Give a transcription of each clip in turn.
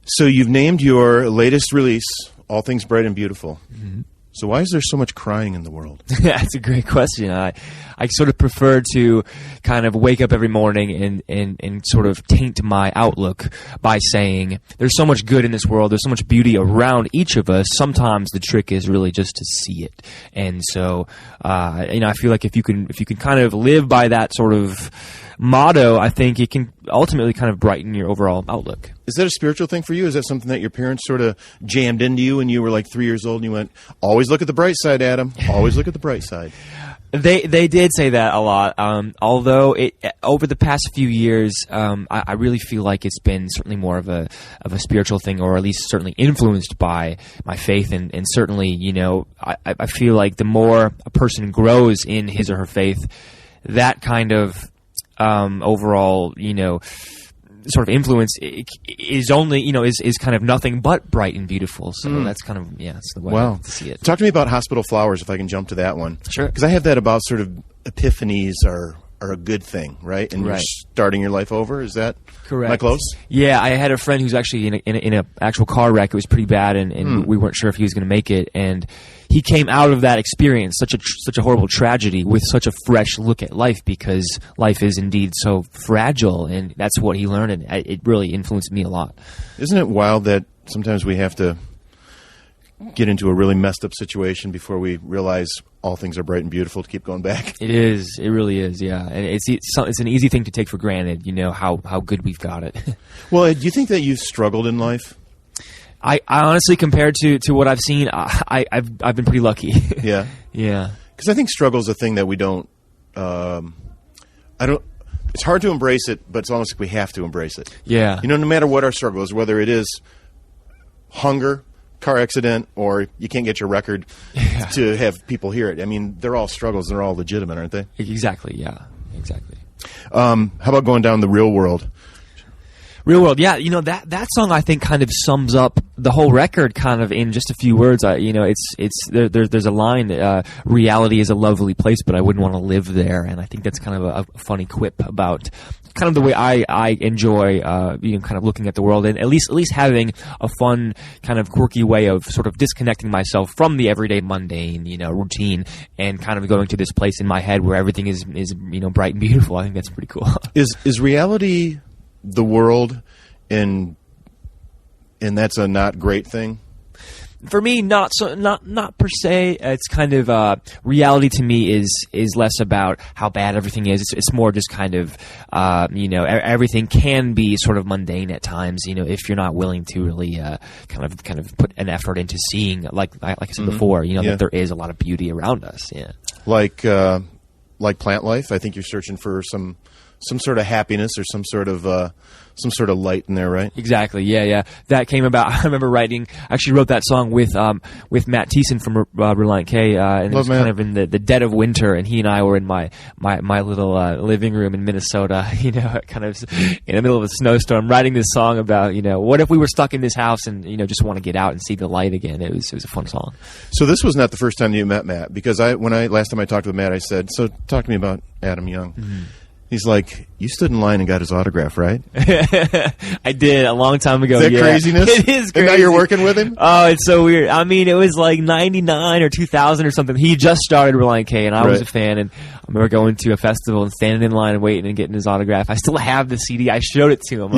So you've named your latest release, All Things Bright and Beautiful. Mm-hmm. So why is there so much crying in the world? That's a great question. I sort of prefer to kind of wake up every morning and sort of taint my outlook by saying there's so much good in this world. There's so much beauty around each of us. Sometimes the trick is really just to see it. And so, I feel like if you can kind of live by that sort of motto, I think it can ultimately kind of brighten your overall outlook. Is that a spiritual thing for you? Is that something that your parents sort of jammed into you when you were like 3 years old and you went, always look at the bright side, Adam. Always look at the bright side. They did say that a lot. Although over the past few years, I really feel like it's been certainly more of a spiritual thing, or at least certainly influenced by my faith, and certainly, I feel like the more a person grows in his or her faith, that kind of overall, sort of influence is only, is kind of nothing but bright and beautiful. So that's kind of, it's the way to see it. Talk to me about Hospital Flowers, if I can jump to that one. Sure. Because I have that about sort of epiphanies are a good thing, right? And you're starting your life over. Is that correct? Am I close? Yeah, I had a friend who's actually in a actual car wreck. It was pretty bad, and we weren't sure if he was going to make it. And he came out of that experience, such a horrible tragedy, with such a fresh look at life, because life is indeed so fragile, and that's what he learned, and it really influenced me a lot. Isn't it wild that sometimes we have to get into a really messed up situation before we realize all things are bright and beautiful to keep going back? It is. It really is, yeah. And it's an easy thing to take for granted, how good we've got it. Well, do you think that you've struggled in life? I honestly, compared to what I've seen, I've been pretty lucky. Yeah? Yeah. Because I think struggle is a thing that we don't, it's hard to embrace it, but it's almost like we have to embrace it. Yeah. No matter what our struggle is, whether it is hunger, car accident, or you can't get your record to have people hear it. I mean, they're all struggles. They're all legitimate, aren't they? Exactly, yeah. Exactly. How about going down the real world? Real World, yeah. That song, I think, kind of sums up the whole record kind of in just a few words. There's a line, reality is a lovely place, but I wouldn't want to live there. And I think that's kind of a funny quip about kind of the way I enjoy, kind of looking at the world, and at least having a fun, kind of quirky way of sort of disconnecting myself from the everyday mundane, routine, and kind of going to this place in my head where everything is bright and beautiful. I think that's pretty cool. Is reality the world, and that's a not great thing? For me, not per se. It's kind of reality to me is less about how bad everything is. It's more just kind of everything can be sort of mundane at times. If you're not willing to really kind of put an effort into seeing, like I said before, that there is a lot of beauty around us. Yeah, like plant life. I think you're searching for some sort of happiness or some sort of light in there, right? Exactly. Yeah. That came about. I remember actually wrote that song with Matt Thiessen from Reliant K, and it was kind of in the dead of winter, and he and I were in my little living room in Minnesota, kind of in the middle of a snowstorm, writing this song about, what if we were stuck in this house and, just want to get out and see the light again. It was a fun song. So this was not the first time you met Matt, because last time I talked with Matt, I said, so talk to me about Adam Young. Mm-hmm. He's like, you stood in line and got his autograph, right? I did a long time ago. Is that craziness? It is crazy. And now you're working with him? Oh, it's so weird. I mean, it was like 99 or 2000 or something. He just started Reliant K, and I was a fan, and I remember going to a festival and standing in line and waiting and getting his autograph. I still have the CD. I showed it to him,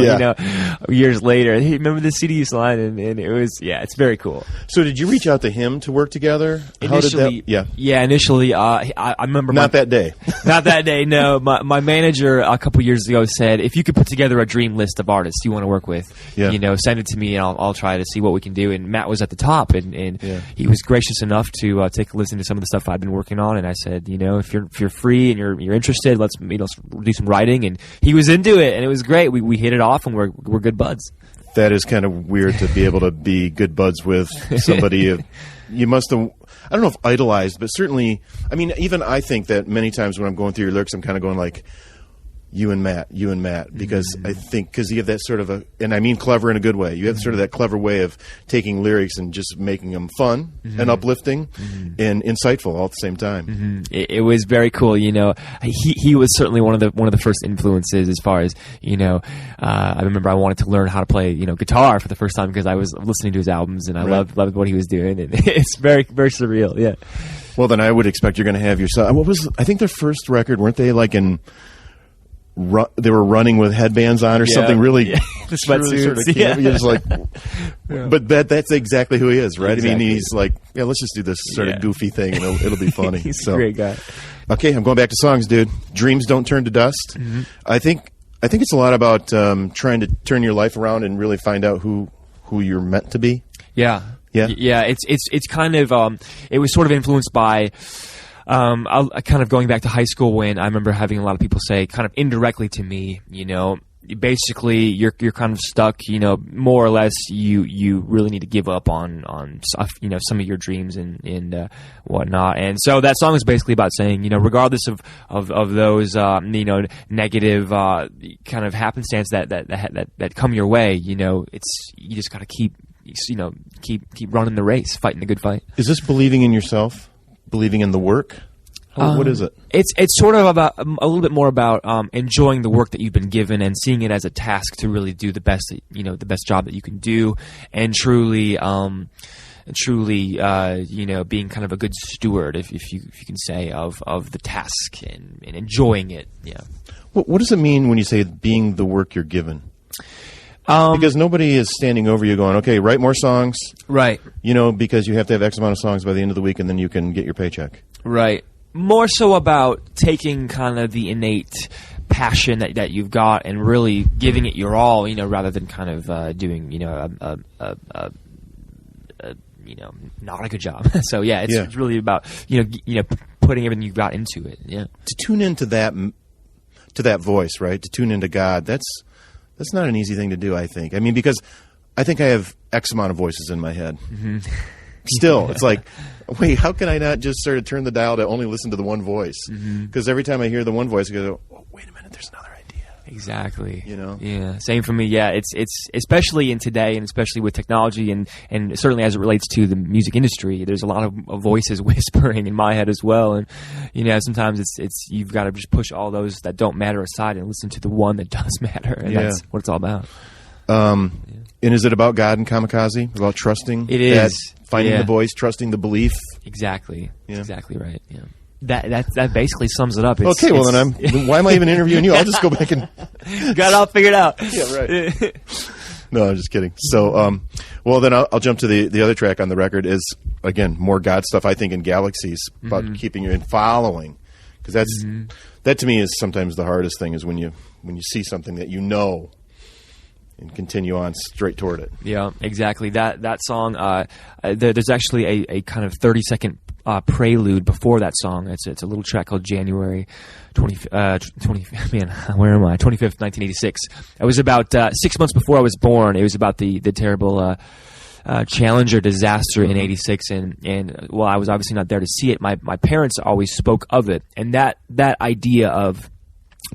years later. Hey, remember the CD you signed? And it was, it's very cool. So did you reach out to him to work together? Initially, initially, I remember. Not that day. Not that day, no. My manager a couple years ago said, if you could put together a dream list of artists you want to work with, send it to me and I'll try to see what we can do. And Matt was at the top, and he was gracious enough to take a listen to some of the stuff I've been working on. And I said, if you're free and you're interested, let's do some writing. And he was into it, and it was great. We hit it off, and we're good buds. That is kind of weird to be able to be good buds with somebody you must have, I don't know if idolized, but certainly, I mean, even I think that many times when I'm going through your lyrics, I'm kind of going like, you and Matt, because I think, because you have that sort of and I mean clever in a good way. You have sort of that clever way of taking lyrics and just making them fun and uplifting and insightful all at the same time. It was very cool. You know, he was certainly one of the first influences as far as, you know, I remember I wanted to learn how to play, you know, guitar for the first time because I was listening to his albums and I loved what he was doing, and it's very, very surreal. Yeah. Well, then I would expect you're going to have yourself. What was, I think their first record, weren't they like in, they were running with headbands on or something really, the sweatsuits, sort of you're just like, but that's exactly who he is, right? Exactly. I mean, he's like, yeah, let's just do this sort of goofy thing and it'll be funny. He's a great guy. Okay, I'm going back to songs, dude. Dreams Don't Turn to Dust. I think it's a lot about trying to turn your life around and really find out who you're meant to be. Yeah. It's kind of it was sort of influenced by kind of going back to high school when I remember having a lot of people say kind of indirectly to me, you know, basically you're kind of stuck, you know, more or less you really need to give up on stuff, you know, some of your dreams and whatnot. And so that song is basically about saying, you know, regardless of those you know, negative kind of happenstance that come your way, you know, you just got to keep running the race, fighting the good fight. Is this believing in yourself? Believing in the work? What is it? It's sort of about a little bit more about enjoying the work that you've been given and seeing it as a task to really do the best, you know, the best job that you can do, and truly, you know, being kind of a good steward, if you can say, of the task and enjoying it. Yeah. What does it mean when you say being the work you're given? Because nobody is standing over you going, okay, write more songs. Right. You know, because you have to have X amount of songs by the end of the week and then you can get your paycheck. Right. More so about taking kind of the innate passion that you've got and really giving it your all, you know, rather than kind of doing, you know, you know, not a good job. So yeah, it's really about, you know, putting everything you've got into it. Yeah. To tune into that voice, right? To tune into God, that's not an easy thing to do, I think. I mean, because I think I have X amount of voices in my head. Still, it's like, wait, how can I not just sort of turn the dial to only listen to the one voice? Because every time I hear the one voice, I go, oh, wait a minute, there's another idea. Exactly. You know? Yeah. Same for me. Yeah. It's especially in today, and especially with technology, and certainly as it relates to the music industry, there's a lot of voices whispering in my head as well. And you know, sometimes it's you've got to just push all those that don't matter aside and listen to the one that does matter. And that's what it's all about. And is it about God and Kamikaze? About trusting? It is. Finding the voice, trusting the belief? Exactly. That's exactly right. Yeah. That basically sums it up. Okay, well then why am I even interviewing you? I'll just go back and got it all figured out. Yeah, right. No, I'm just kidding. So, well then I'll jump to the other track on the record is, again, more God stuff. I think in Galaxies about keeping you in following, because that to me is sometimes the hardest thing, is when you see something that you know and continue on straight toward it. Yeah, exactly. That song. There's actually a kind of 30-second prelude before that song. It's a little track called January 25th, 1986. It was about 6 months before I was born. It was about the terrible Challenger disaster in '86, and while I was obviously not there to see it, my parents always spoke of it, and that idea of,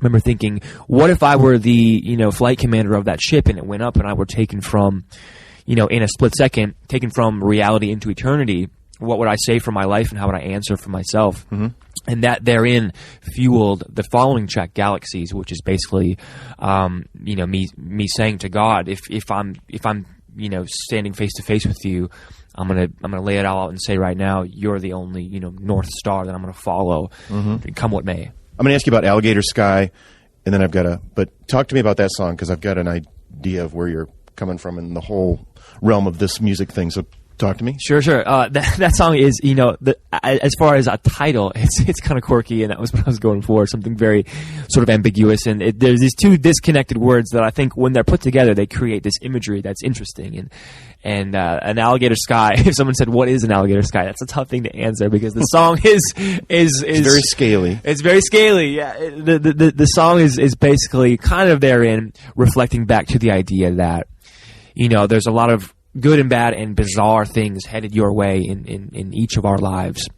I remember thinking, what if I were the flight commander of that ship and it went up and I were taken from, in a split second, taken from reality into eternity? What would I say for my life and how would I answer for myself? And that therein fueled the following track, Galaxies, which is basically, me saying to God, if I'm standing face to face with you, I'm gonna lay it all out and say right now, you're the only North Star that I'm gonna follow, come what may. I'm going to ask you about Alligator Sky, and then but talk to me about that song, because I've got an idea of where you're coming from in the whole realm of this music thing. So talk to me. Sure. That song is, as far as a title, it's kind of quirky, and that was what I was going for, something very sort of ambiguous. And there's these two disconnected words that I think when they're put together, they create this imagery that's interesting. And an alligator sky, if someone said, what is an alligator sky? That's a tough thing to answer, because the song is very scaly. It's very scaly. Yeah. The song is basically kind of therein reflecting back to the idea that, there's a lot of good and bad and bizarre things headed your way in each of our lives.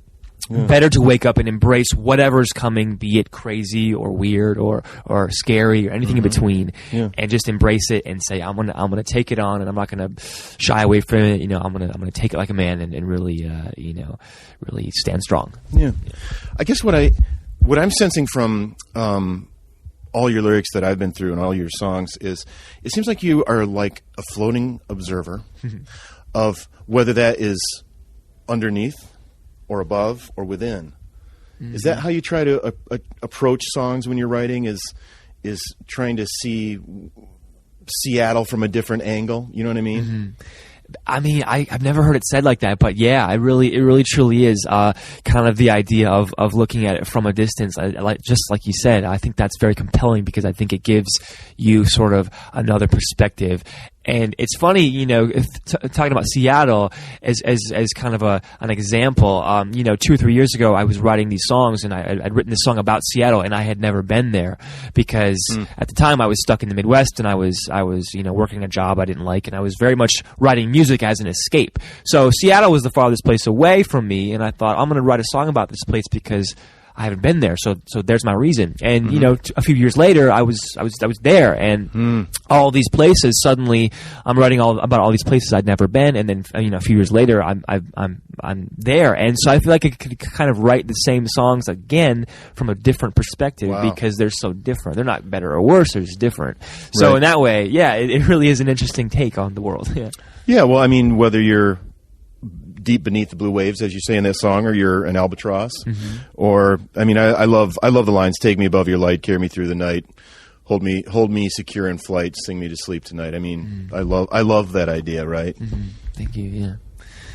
better to wake up and embrace whatever's coming, be it crazy or weird or scary or anything in between, and just embrace it and say, I'm gonna take it on, and I'm not gonna shy away from it. I'm gonna take it like a man and really really stand strong. Yeah. I guess what I'm sensing from all your lyrics that I've been through and all your songs is it seems like you are like a floating observer of whether that is underneath or above or within. Is that how you try to approach songs when you're writing? Is trying to see Seattle from a different angle? You know what I mean? I mean, I've never heard it said like that, but yeah, it really truly is kind of the idea of looking at it from a distance. Just like you said, I think that's very compelling because I think it gives you sort of another perspective. And it's funny, talking about Seattle as kind of an example. 2 or 3 years ago, I was writing these songs, and I'd written this song about Seattle, and I had never been there because at the time I was stuck in the Midwest, and I was working a job I didn't like, and I was very much writing music as an escape. So Seattle was the farthest place away from me, and I thought I'm going to write a song about this place because I haven't been there, so there's my reason. And a few years later, I was there, and all these places. Suddenly, I'm writing about all these places I'd never been, and then a few years later, I'm there, and so I feel like I could kind of write the same songs again from a different perspective because they're so different. They're not better or worse; they're just different. So in that way, yeah, it really is an interesting take on the world. Yeah. Yeah. Well, I mean, whether you're deep beneath the blue waves, as you say in that song, or you're an albatross, or I mean, I love the lines: "Take me above your light, carry me through the night, hold me secure in flight, sing me to sleep tonight." I mean, I love that idea, right? Thank you. Yeah,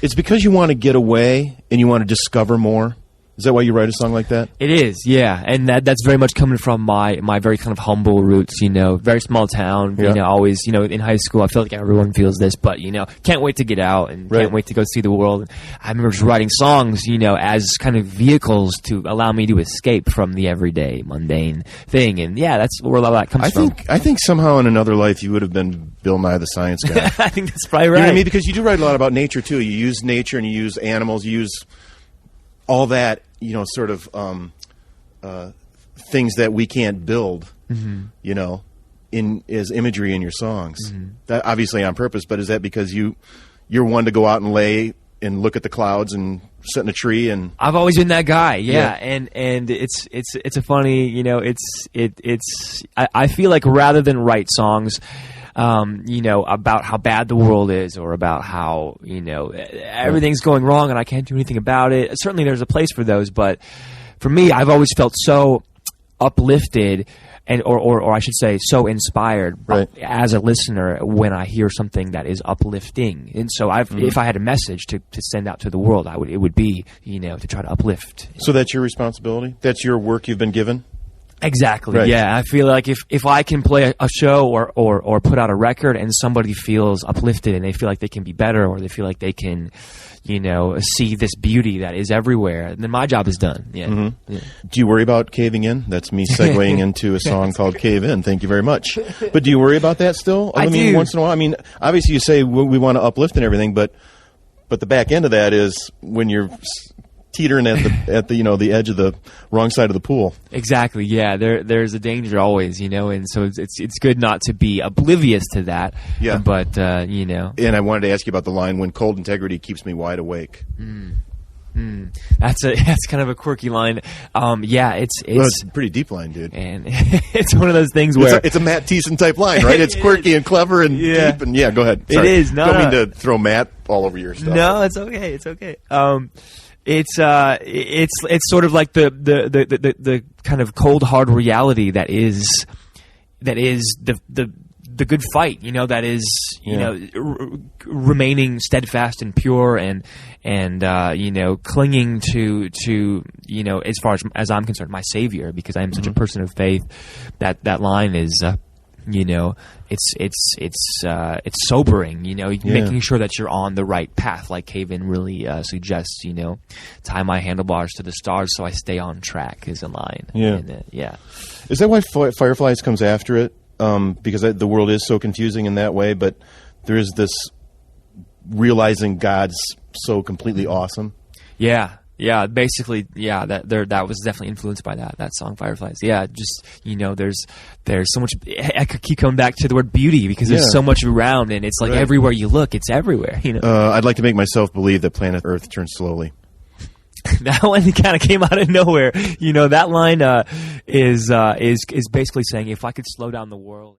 it's because you want to get away and you want to discover more. Is that why you write a song like that? It is, yeah, and that's very much coming from my very kind of humble roots. Very small town. Always, in high school, I feel like everyone feels this, but can't wait to get out and can't wait to go see the world. I remember just writing songs, as kind of vehicles to allow me to escape from the everyday, mundane thing, and yeah, that's where a lot of that comes from. I think somehow in another life you would have been Bill Nye the Science Guy. I think that's probably right. You know what I mean? Because you do write a lot about nature too. You use nature and you use animals. You use all that. Sort of things that we can't build, as imagery in your songs. That obviously on purpose, but is that because you're one to go out and lay and look at the clouds and sit in a tree? And I've always been that guy, yeah. And it's a funny, I feel like rather than write songs about how bad the world is or about how, everything's going wrong and I can't do anything about it. Certainly there's a place for those, but for me, I've always felt so uplifted and or I should say so inspired as a listener when I hear something that is uplifting. And so if I had a message to send out to the world, it would be, to try to uplift. So that's your responsibility? That's your work you've been given? Exactly. Right. Yeah, I feel like if I can play a show or put out a record and somebody feels uplifted and they feel like they can be better or they feel like they can, see this beauty that is everywhere, then my job is done. Yeah. Yeah. Do you worry about caving in? That's me segueing into a song called "Cave In." Thank you very much. But do you worry about that still? I mean, do. Once in a while. I mean, obviously you say we want to uplift and everything, but the back end of that is when you're teetering at the edge of the wrong side of the pool. Exactly. Yeah. There's a danger always, and so it's good not to be oblivious to that. Yeah. But And I wanted to ask you about the line "When cold integrity keeps me wide awake." That's kind of a quirky line. It's a pretty deep line, dude. And it's one of those things where it's a Matt Thiessen type line, right? It's quirky and clever and deep. And go ahead. Sorry. It is. No, don't mean to throw Matt all over your stuff. No, it's okay. It's okay. It's sort of like the kind of cold hard reality that is the good fight, that is remaining steadfast and pure and clinging to as far as I'm concerned, my Savior, because I am such a person of faith. That line is it's sobering, making sure that you're on the right path, like Cave In really suggests, tie my handlebars to the stars so I stay on track is a line. Yeah. Is that why Fireflies comes after it? Because the world is so confusing in that way, but there is this realizing God's so completely awesome. Yeah. Yeah, basically, yeah, that was definitely influenced by that song, Fireflies. Yeah, just, there's so much. I could keep coming back to the word beauty because there's so much around, and it's like everywhere you look, it's everywhere. I'd like to make myself believe that planet Earth turns slowly. That one kind of came out of nowhere. That line is basically saying, if I could slow down the world.